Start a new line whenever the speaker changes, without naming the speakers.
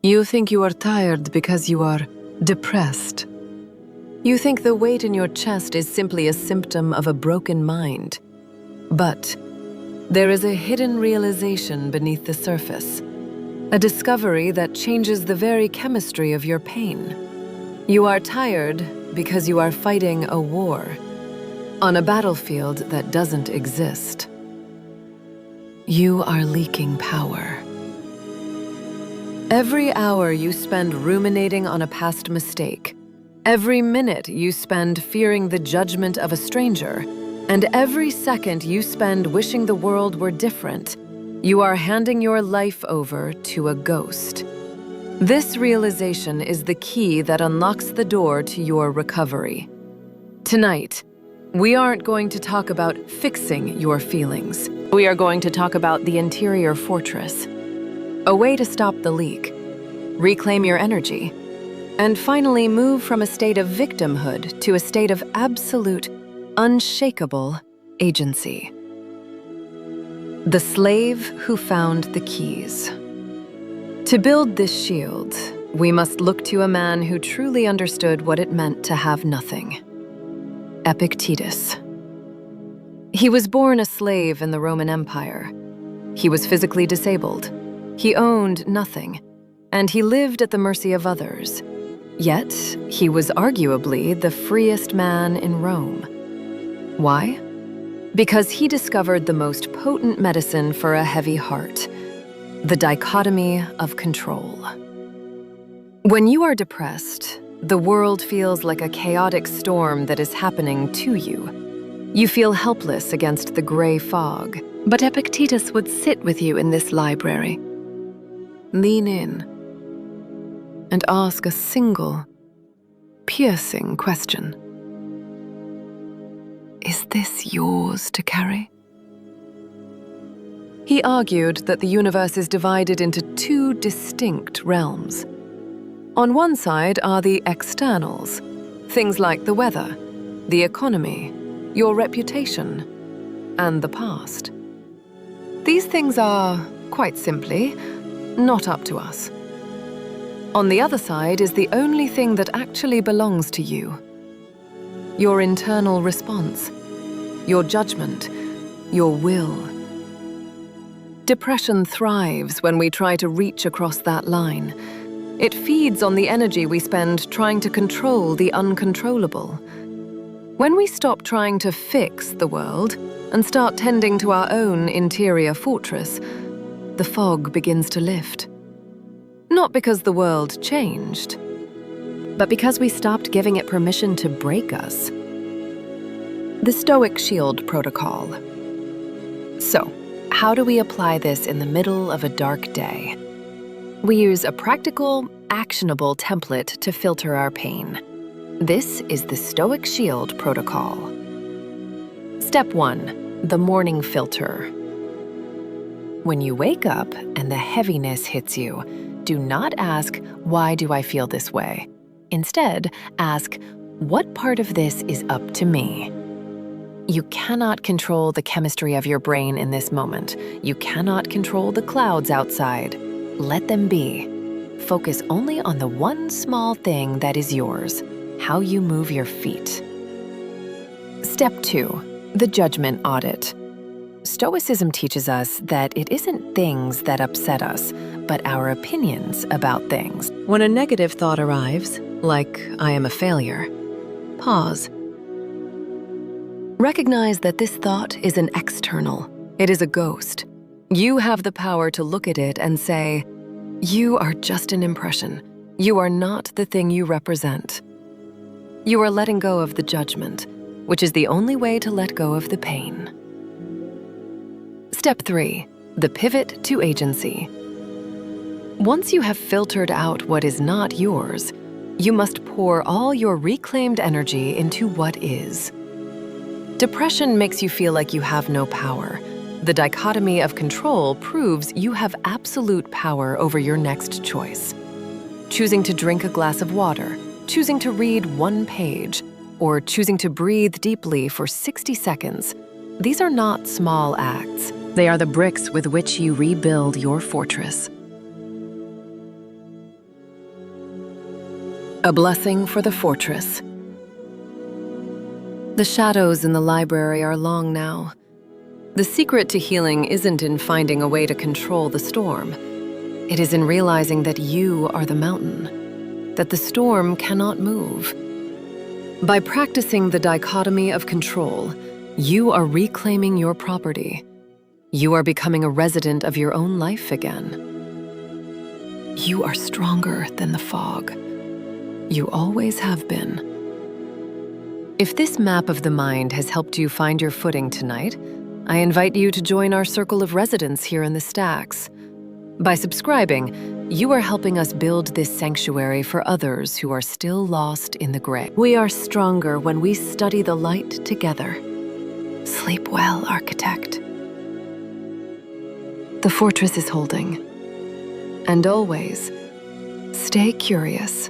You think you are tired because you are depressed. You think the weight in your chest is simply a symptom of a broken mind. But there is a hidden realization beneath the surface, a discovery that changes the very chemistry of your pain. You are tired because you are fighting a war on a battlefield that doesn't exist. You are leaking power. Every hour you spend ruminating on a past mistake, every minute you spend fearing the judgment of a stranger, and every second you spend wishing the world were different, you are handing your life over to a ghost. This realization is the key that unlocks the door to your recovery. Tonight, we aren't going to talk about fixing your feelings. We are going to talk about the interior fortress, a way to stop the leak, reclaim your energy, and finally move from a state of victimhood to a state of absolute, unshakable agency. The slave who found the keys. To build this shield, we must look to a man who truly understood what it meant to have nothing. Epictetus. He was born a slave in the Roman Empire. He was physically disabled. He owned nothing, and he lived at the mercy of others. Yet, he was arguably the freest man in Rome. Why? Because he discovered the most potent medicine for a heavy heart, the dichotomy of control. When you are depressed, the world feels like a chaotic storm that is happening to you. You feel helpless against the gray fog, but Epictetus would sit with you in this library. Lean in and ask a single, piercing question. Is this yours to carry? He argued that the universe is divided into two distinct realms. On one side are the externals, things like the weather, the economy, your reputation, and the past. These things are, quite simply, not up to us. On the other side is the only thing that actually belongs to you. Your internal response, your judgment, your will. Depression thrives when we try to reach across that line. It feeds on the energy we spend trying to control the uncontrollable. When we stop trying to fix the world and start tending to our own interior fortress, the fog begins to lift. Not because the world changed, but because we stopped giving it permission to break us. The Stoic Shield Protocol. So, how do we apply this in the middle of a dark day? We use a practical, actionable template to filter our pain. This is the Stoic Shield Protocol. Step 1. The morning filter. When you wake up and the heaviness hits you, do not ask, "Why do I feel this way?" Instead, ask, "What part of this is up to me?" You cannot control the chemistry of your brain in this moment. You cannot control the clouds outside. Let them be. Focus only on the one small thing that is yours, how you move your feet. Step 2. The judgment audit. Stoicism teaches us that it isn't things that upset us, but our opinions about things. When a negative thought arrives, like "I am a failure," pause. Recognize that this thought is an external. It is a ghost. You have the power to look at it and say, "You are just an impression. You are not the thing you represent." You are letting go of the judgment, which is the only way to let go of the pain. Step 3. The pivot to agency. Once you have filtered out what is not yours, you must pour all your reclaimed energy into what is. Depression makes you feel like you have no power. The dichotomy of control proves you have absolute power over your next choice. Choosing to drink a glass of water, choosing to read one page, or choosing to breathe deeply for 60 seconds. These are not small acts. They are the bricks with which you rebuild your fortress. A blessing for the fortress. The shadows in the library are long now. The secret to healing isn't in finding a way to control the storm. It is in realizing that you are the mountain, that the storm cannot move. By practicing the dichotomy of control, you are reclaiming your property. You are becoming a resident of your own life again. You are stronger than the fog. You always have been. If this map of the mind has helped you find your footing tonight, I invite you to join our circle of residents here in the stacks. By subscribing, you are helping us build this sanctuary for others who are still lost in the gray. We are stronger when we study the light together. Sleep well, architect. The fortress is holding. And always, stay curious.